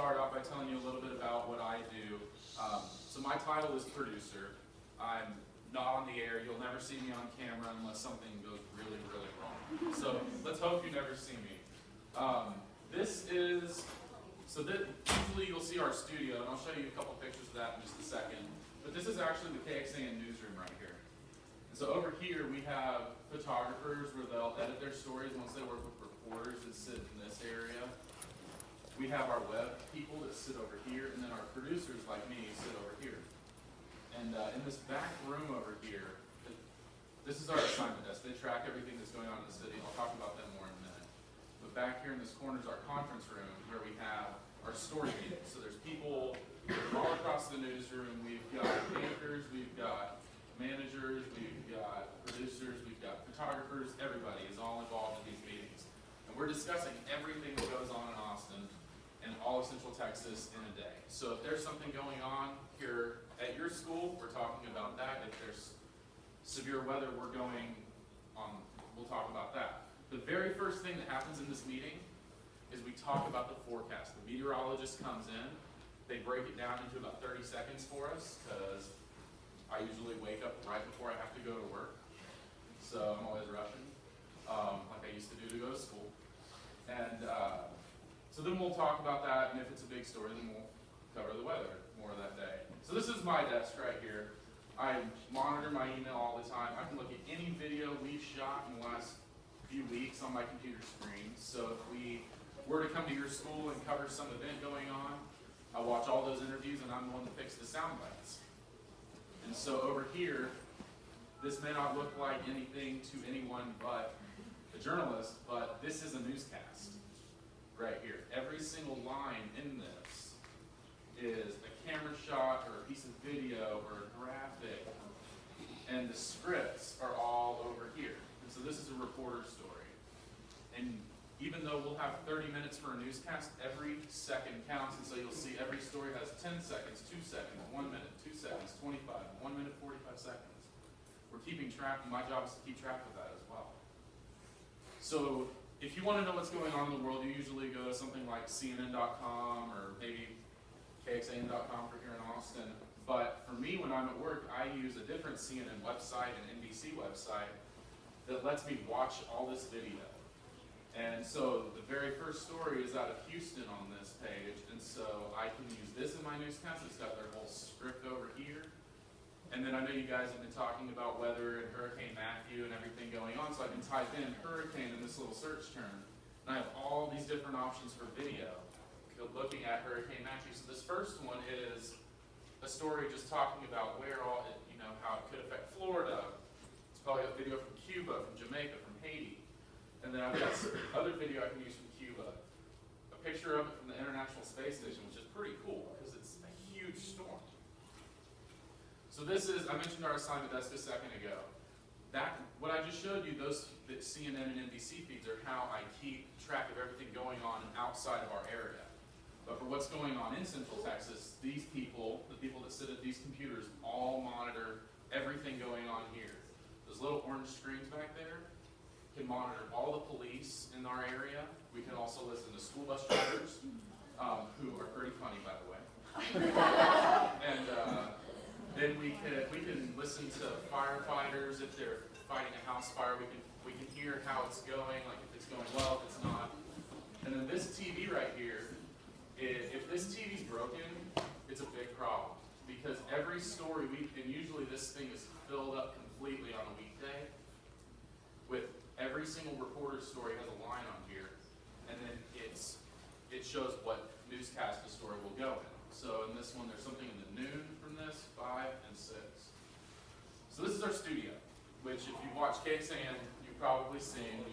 start out by telling you a little bit about what I do. So my title is producer. I'm not on the air. You'll never see me on camera unless something goes really, really wrong. So let's hope you never see me. Usually you'll see our studio, and I'll show you a couple pictures of that in just a second. But this is actually the KXAN newsroom right here. And so over here we have photographers where they'll edit their stories once they work with reporters that sit in this area. We have our web people that sit over here, and then our producers like me sit over here. And in this back room over here, this is our assignment desk. They track everything that's going on in the city. I'll talk about them more in a minute. But back here in this corner is our conference room where we have our story meetings. So there's people all across the newsroom. We've got anchors, we've got managers, we've got producers, we've got photographers. Everybody is all involved in these meetings. And we're discussing everything that goes on in Austin and all of Central Texas in a day. So if there's something going on here at your school, we're talking about that. If there's severe weather, we'll talk about that. The very first thing that happens in this meeting is we talk about the forecast. The meteorologist comes in, they break it down into about 30 seconds for us, because I usually wake up right before I have to go to work. So I'm always rushing, like I used to do to go to school. And so then we'll talk about that, and if it's a big story, then we'll cover the weather more that day. So this is my desk right here. I monitor my email all the time. I can look at any video we've shot in the last few weeks on my computer screen. So if we were to come to your school and cover some event going on, I watch all those interviews, and I'm the one that picks the sound bites. And so over here, this may not look like anything to anyone but a journalist, but this is a newscast right here. Every single line in this is a camera shot or a piece of video or a graphic, and the scripts are all over here. And so this is a reporter story. And even though we'll have 30 minutes for a newscast, every second counts, and so you'll see every story has 10 seconds, 2 seconds, 1 minute, 2 seconds, 25, 1 minute, 45 seconds. We're keeping track, and my job is to keep track of that as well. So if you want to know what's going on in the world, you usually go to something like CNN.com or maybe KXAN.com for here in Austin. But for me, when I'm at work, I use a different CNN website, an NBC website, that lets me watch all this video. And so the very first story is out of Houston on this page, and so I can use this in my newscast. It's got their whole script over here. And then I know you guys have been talking about weather and Hurricane Matthew and everything going on, so I can type in hurricane in this little search term. And I have all these different options for video looking at Hurricane Matthew. So this first one is a story just talking about how it could affect Florida. It's probably a video from Cuba, from Jamaica, from Haiti. And then I've got other video I can use from Cuba. A picture of it from the International Space Station, which is pretty cool because it's a huge storm. So this is, I mentioned our assignment desk a second ago. What I just showed you, those CNN and NBC feeds are how I keep track of everything going on outside of our area. But for what's going on in Central Texas, these people, the people that sit at these computers, all monitor everything going on here. Those little orange screens back there can monitor all the police in our area. We can also listen to school bus drivers, who are pretty funny, by the way. And then we can listen to firefighters if they're fighting a house fire. We can hear how it's going, like if it's going well, if it's not. And then this TV right here, if this TV's broken, it's a big problem, because every story and usually this thing is filled up completely on a weekday with every single reporter's story has a line on here, and then it shows what newscast the story will go in. So in this one, there's something in the noon from this, 5 and 6. So this is our studio, which if you've watched KXAN, you've probably seen.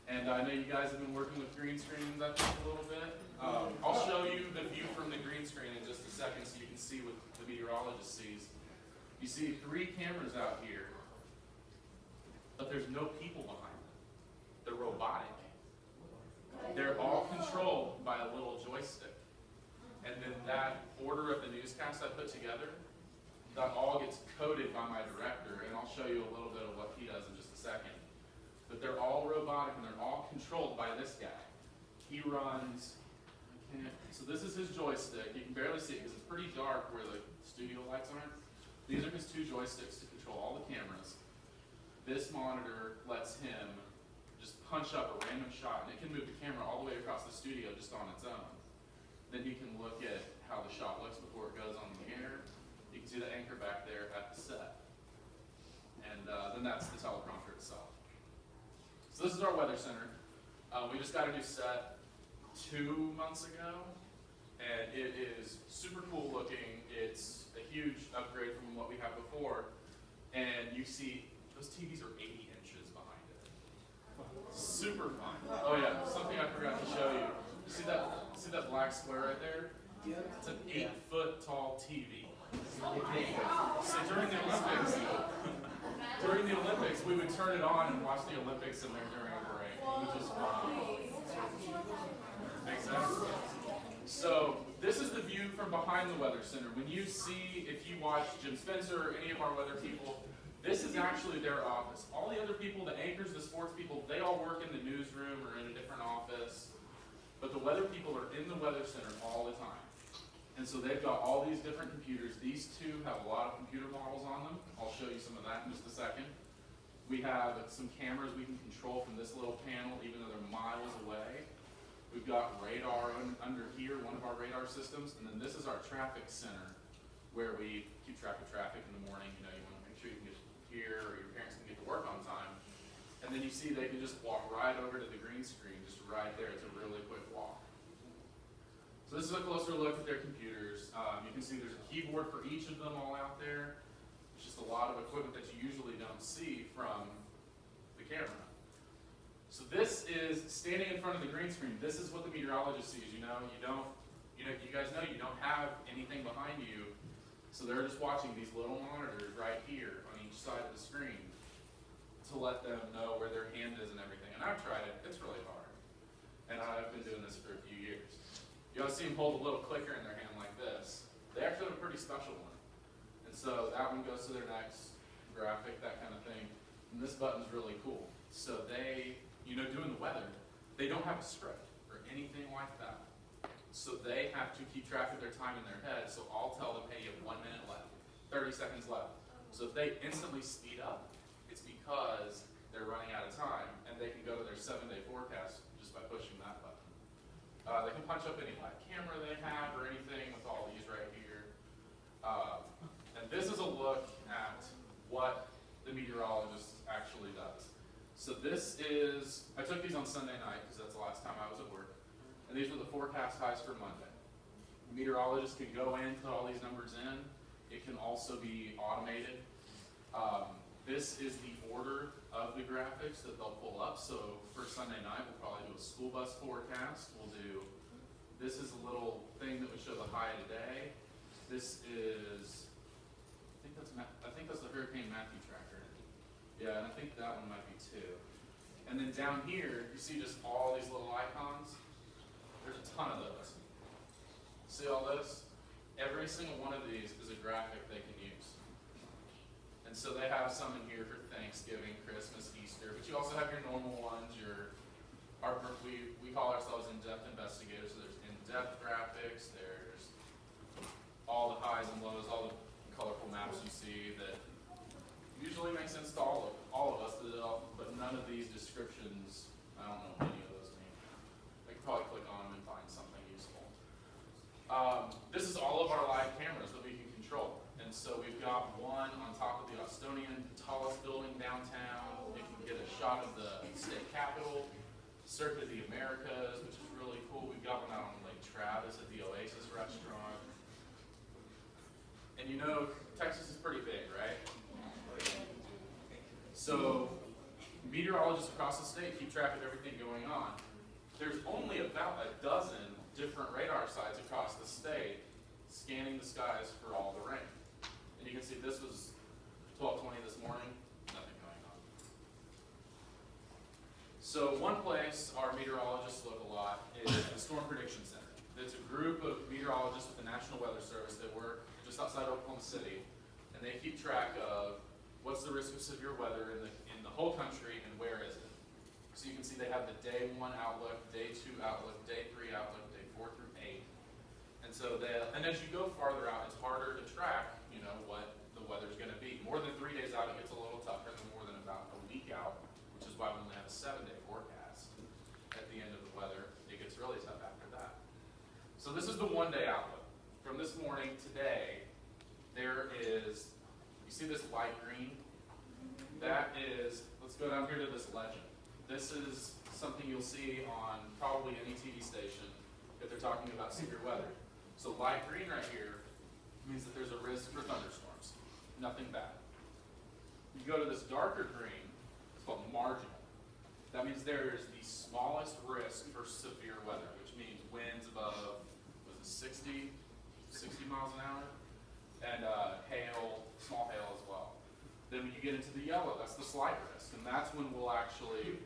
And I know you guys have been working with green screens, I think, a little bit. I'll show you the view from the green screen in just a second so you can see what the meteorologist sees. You see 3 cameras out here, but there's no people behind them. They're robotic. They're all controlled by a little joystick. And then that order of the newscast I put together, that all gets coded by my director, and I'll show you a little bit of what he does in just a second. But they're all robotic, and they're all controlled by this guy. He runs, I So this is his joystick. You can barely see it because it's pretty dark where the studio lights aren't. These are his two joysticks to control all the cameras. This monitor lets him just punch up a random shot, and it can move the camera all the way across the studio just on its own. Then he can look at how the shot looks before it goes on the air. You can see the anchor back there at the set. And then that's the teleprompter itself. So this is our weather center. We just got a new set 2 months ago, and it is super cool looking. It's a huge upgrade from what we had before. And you see, those TVs are 80 inches behind it. Super fun. Oh yeah, something I forgot to show you. You see that black square right there? It's an 8-foot tall TV. So during the Olympics, we would turn it on and watch the Olympics in there during a break, which is fun. Exactly. So this is the view from behind the Weather Center. When you see, if you watch Jim Spencer or any of our weather people, this is actually their office. All the other people, the anchors, the sports people, they all work in the newsroom or in a different office. But the weather people are in the Weather Center all the time. And so they've got all these different computers. These two have a lot of computer models on them. I'll show you some of that in just a second. We have some cameras we can control from this little panel, even though they're miles away. We've got radar under here, one of our radar systems, and then this is our traffic center, where we keep track of traffic in the morning. You know, you want to make sure you can get here, or your parents can get to work on time. And then you see they can just walk right over to the green screen, just right there. It's a really quick walk. So this is a closer look at their computers. You can see there's a keyboard for each of them all out there. It's just a lot of equipment that you usually don't see from the camera. So this is standing in front of the green screen. This is what the meteorologist sees. You guys know you don't have anything behind you. So they're just watching these little monitors right here on each side of the screen to let them know where their hand is and everything. And I've tried it. It's really hard. And I've been doing this for a few years. You always see them hold a little clicker in their hand like this. They actually have a pretty special one. And so that one goes to their next graphic, that kind of thing. And this button's really cool. So they, doing the weather, they don't have a script or anything like that. So they have to keep track of their time in their head. So I'll tell them, hey, you have 1 minute left, 30 seconds left. So if they instantly speed up, it's because they're running out of time, and they can go to their 7-day forecast just by pushing that button. They can punch up any live camera they have or anything with all these right here. And this is a look at what the meteorologist actually does. So this is, I took these on Sunday night because that's the last time I was at work. And these were the forecast highs for Monday. The meteorologist can go in, put all these numbers in. It can also be automated. This is the order of the graphics that they'll pull up. So for Sunday night, we'll probably do a school bus forecast. This is a little thing that would show the high today. This is, I think that's the Hurricane Matthew tracker. Yeah, and I think that one might be too. And then down here, you see just all these little icons. There's a ton of those. See all this? Every single one of these is a graphic they can use. And so they have some in here for Thanksgiving, Christmas, Easter, but you also have your normal ones. We call ourselves in-depth investigators, so there's in-depth graphics, there's all the highs and lows, all the colorful maps you see that usually make sense to all of us, but none of these descriptions, I don't know what any of those mean. I could probably click on them and find something useful. This is all of our live cameras that we can control. And so we've got one on top of the Austonian, tallest building downtown. You can get a shot of the state capitol, Circuit of the Americas, which is really cool. We've got one out on Lake Travis at the Oasis restaurant. And Texas is pretty big, right? So meteorologists across the state keep track of everything going on. There's only about a dozen different radar sites across the state scanning the skies for all the rain. And you can see this was 12:20 this morning, nothing going on. So one place our meteorologists look a lot is the Storm Prediction Center. It's a group of meteorologists with the National Weather Service that work just outside Oklahoma City, and they keep track of what's the risk of severe weather in the whole country and where is it. So you can see they have the day 1 outlook, day 2 outlook, day 3 outlook, day 4 through 8. And as you go farther out, it's harder to track, what the weather's going to be. More than 3 days out, it gets a little tougher than more than about a week out, which is why we only have a 7-day forecast at the end of the weather. It gets really tough after that. So this is the one-day outlook. From this morning, today, there is, you see this light green? That is, let's go down here to this legend. This is something you'll see on probably any TV station if they're talking about severe weather. So light green right here means that there's a risk for thunderstorms. Nothing bad. You go to this darker green, it's called marginal. That means there is the smallest risk for severe weather, which means winds above, 60 miles an hour, and hail, small hail as well. Then when you get into the yellow, that's the slight risk, and that's when we'll actually,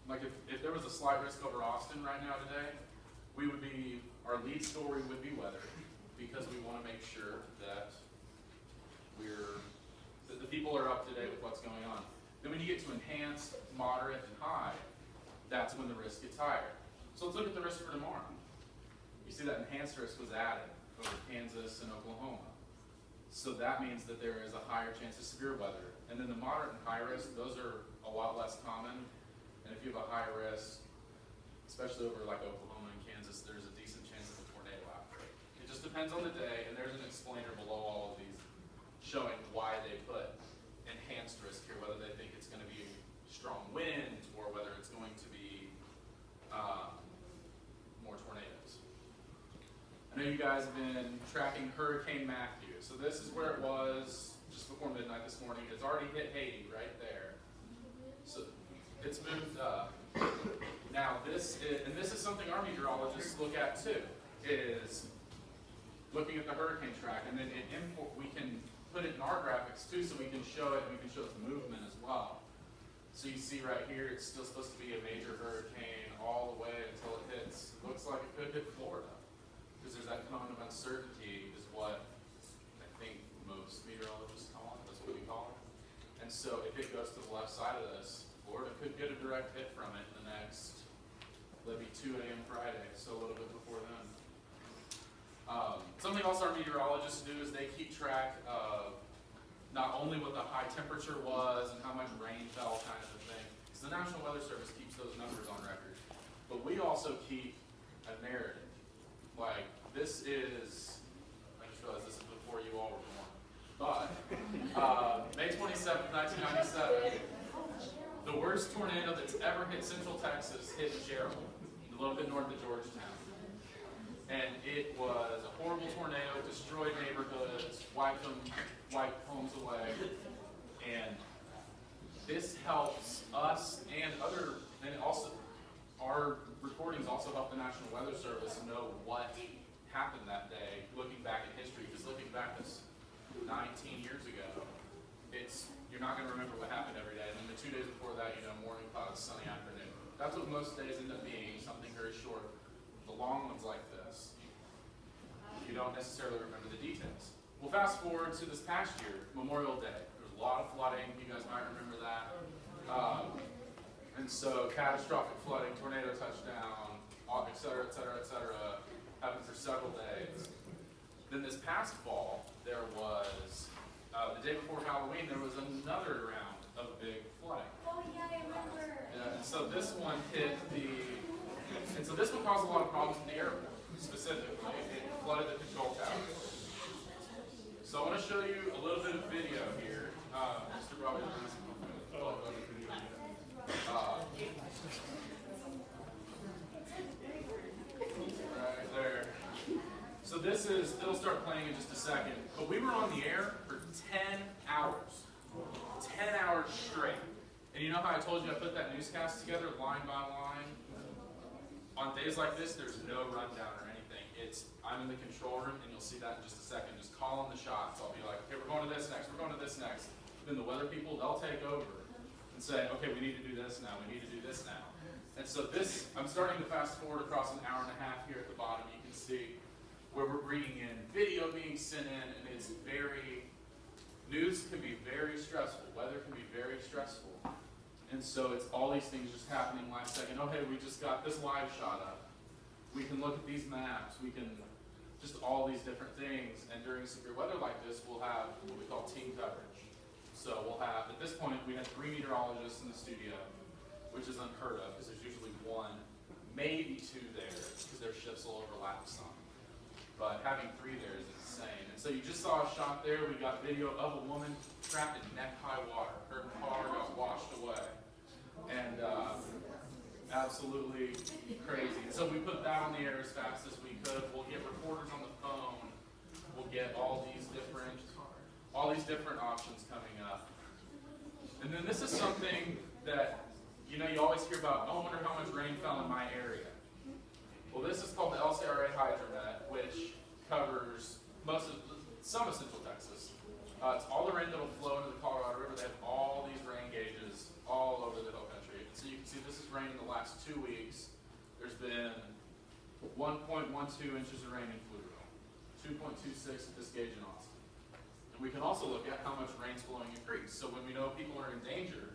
like if there was a slight risk over Austin right now today, our lead story would be weather, because we want to make sure that the people are up to date with what's going on. Then when you get to enhanced, moderate, and high, that's when the risk gets higher. So let's look at the risk for tomorrow. You see that enhanced risk was added over Kansas and Oklahoma. So that means that there is a higher chance of severe weather. And then the moderate and high risk, those are a lot less common. And if you have a high risk, especially over like Oklahoma and Kansas, there's a decent chance of a tornado outbreak. It just depends on the day, and there's an explainer below all of these showing why they put enhanced risk here, whether they think it's going to be strong winds or whether it's going to be more tornadoes. I know you guys have been tracking Hurricane Matthew. So this is where it was just before midnight this morning. It's already hit Haiti right there. So it's moved up. Now this is something our meteorologists look at too, is looking at the hurricane track, and then we can put it in our graphics too, so we can show it, and we can show its movement as well. So you see right here, it's still supposed to be a major hurricane all the way until it hits, looks like it could hit Florida. Because there's that cone of uncertainty is what I think most meteorologists call it, that's what we call it. And so if it goes to the left side of this, Florida could get a direct hit from it in the next, that'd be 2 a.m. Friday, so a little bit before then. Something else our meteorologists do is they keep track of not only what the high temperature was and how much rain fell kind of a thing, because the National Weather Service keeps those numbers on record. But we also keep a narrative. Like, this is, I just realized this is before you all were born, but May 27th, 1997, the worst tornado that's ever hit Central Texas hit Gerald, a little bit north of Georgetown. And it was a horrible tornado. It destroyed neighborhoods, wiped homes away. And this helps us and also our recordings also help the National Weather Service know what happened that day, looking back at history. Because looking back this 19 years ago, you're not going to remember what happened every day. And then the 2 days before that, morning clouds, sunny afternoon. That's what most days end up being, something very short. The long ones like this, you don't necessarily remember the details. We'll fast forward to this past year, Memorial Day. There was a lot of flooding. You guys might remember that. And so catastrophic flooding, tornado touchdown, et cetera, et cetera, et cetera, happened for several days. Then this past fall, there was, the day before Halloween, there was another round of big flooding. Oh yeah, I remember. And so this one and so this one caused a lot of problems in the airport, specifically. It flooded the control tower. So I want to show you a little bit of video here. Mr. Robbie, right there. So it'll start playing in just a second. But we were on the air for 10 hours. 10 hours straight. And you know how I told you I put that newscast together line by line? On days like this, there's no rundown or anything. I'm in the control room, and you'll see that in just a second. Just calling the shots. I'll be like, okay, we're going to this next, we're going to this next. Then the weather people, they'll take over and say, okay, we need to do this now, we need to do this now. And so I'm starting to fast forward across an hour and a half here at the bottom. You can see where we're bringing in video being sent in, and news can be very stressful. Weather can be very stressful. And so it's all these things just happening last second. Oh, hey, we just got this live shot up. We can look at these maps. We can just all these different things. And during severe weather like this, we'll have what we call team coverage. So we'll have, at this point, we had 3 meteorologists in the studio, which is unheard of because there's usually 1, maybe 2 there, because their shifts will overlap some. But having 3 there is insane. And so you just saw a shot there. We got video of a woman trapped in neck-high water. Her car got washed away. And absolutely crazy. And so we put that on the air as fast as we could. We'll get reporters on the phone. We'll get all these different options coming up. And then this is something that, you know, you always hear about, oh, I wonder how much rain fell in my area. Well, this is called the LCRA Hydromet, which covers some of Central Texas. It's all the rain that will flow into the Colorado River. They have all these rain gauges all over the hill country. So you can see this is rain in the last 2 weeks. There's been 1.12 inches of rain in Pflugerville, 2.26 at this gauge in Austin. And we can also look at how much rain's flowing in creeks. So when we know people are in danger,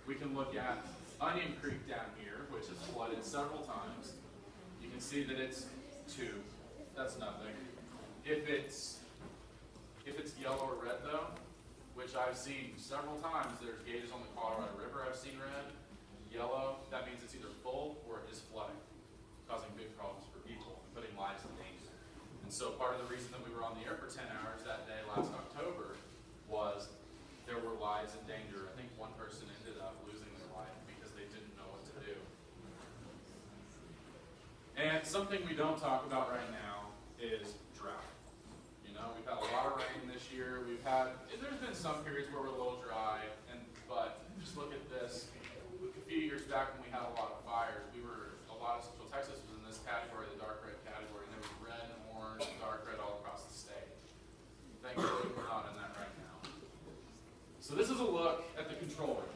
we can look at Onion Creek down here, which has flooded several times. You can see that it's 2. That's nothing. If it's yellow or red though, which I've seen several times, there's gauges on the Colorado River I've seen red. Yellow, that means it's either full or it is flooding, causing big problems for people and putting lives in danger. And so part of the reason that we were on the air for 10 hours that day last October was there were lives in danger. I think 1 person ended up losing their life because they didn't know what to do. And something we don't talk about right now is drought. You know, we've had a lot of rain this year. There's been some periods where we're a little dry, but just look at this. A few years back when we had a lot of fires, a lot of Central Texas was in this category, the dark red category, and there was red and orange and dark red all across the state. Thankfully, we're not in that right now. So this is a look at the control room.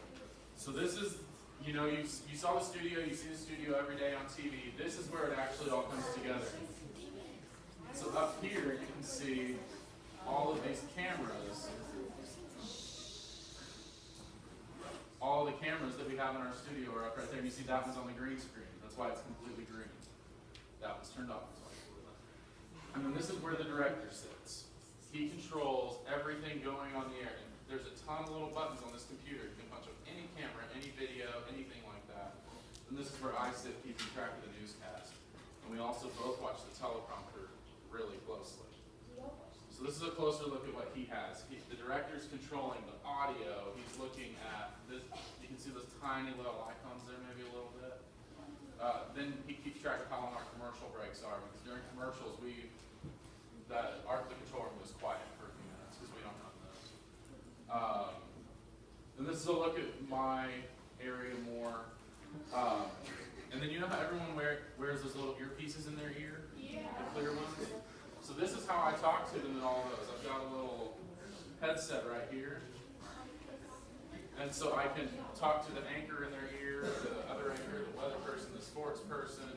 So this is, you know, you saw the studio, you see the studio every day on TV. This is where it actually all comes together. So up here, you can see all of these cameras. All the cameras that we have in our studio are up right there. And you see that one's on the green screen. That's why it's completely green. That one's turned off. And then this is where the director sits. He controls everything going on the air. And there's a ton of little buttons on this computer. You can punch up any camera, any video, anything like that. And this is where I sit keeping track of the newscast. And we also both watch the teleprompter really closely. So this is a closer look at what he has. The director's controlling the audio. He's looking at this. You can see those tiny little icons there, maybe a little bit. Then he keeps track of how long our commercial breaks are, because during commercials, the control room was quiet for a few minutes because we don't run those. And this is a look at my area more. And then you know how everyone wears those little earpieces in their ear? Yeah. The clear ones? So this is how I talk to them in all those. I've got a little headset right here. And so I can talk to the anchor in their ear, the other anchor, the weather person, the sports person.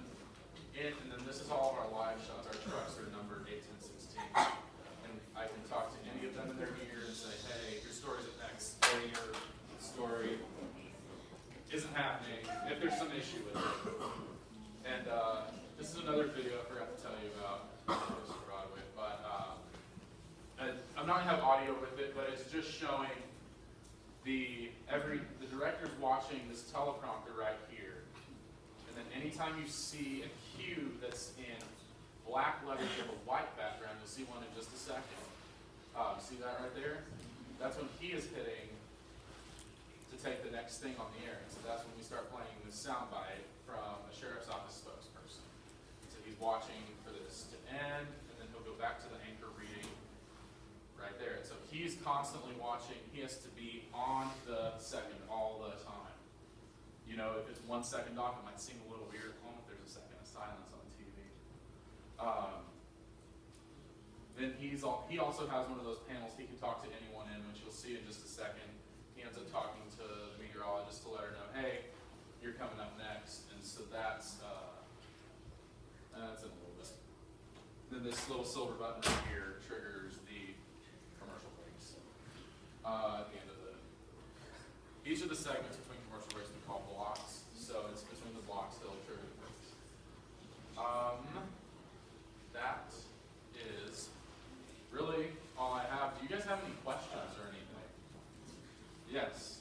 And then this is all of our live shots. Our trucks are numbered 8, 10, 16. And I can talk to any of them in their ear and say, hey, your story's at next. Hey, your story isn't happening. If there's some issue with it. And this is another video I forgot to tell you about. Broadway, but I'm not gonna have audio with it, but it's just showing the director's watching this teleprompter right here, and then anytime you see a cue that's in black letters with a white background, you'll see one in just a second. See that right there? That's when he is hitting to take the next thing on the air. So that's when we start playing the soundbite from a sheriff's office spokesperson. So he's watching for this to end, and then he'll go back to the anchor reading right there. And so he's constantly watching. He has to be on the second all the time. You know, if it's 1 second off, it might seem a little weird. Oh, if there's a second of silence on TV. Then he also has one of those panels he can talk to anyone in, which you'll see in just a second. He ends up talking to the meteorologist to let her know, hey, you're coming up next. And so that's in a little bit. Then this little silver button right here triggers the commercial breaks. At the end of each of the segments between commercial breaks we call blocks. So it's between the blocks that'll trigger the breaks. That Do you guys have any questions or anything? Yes.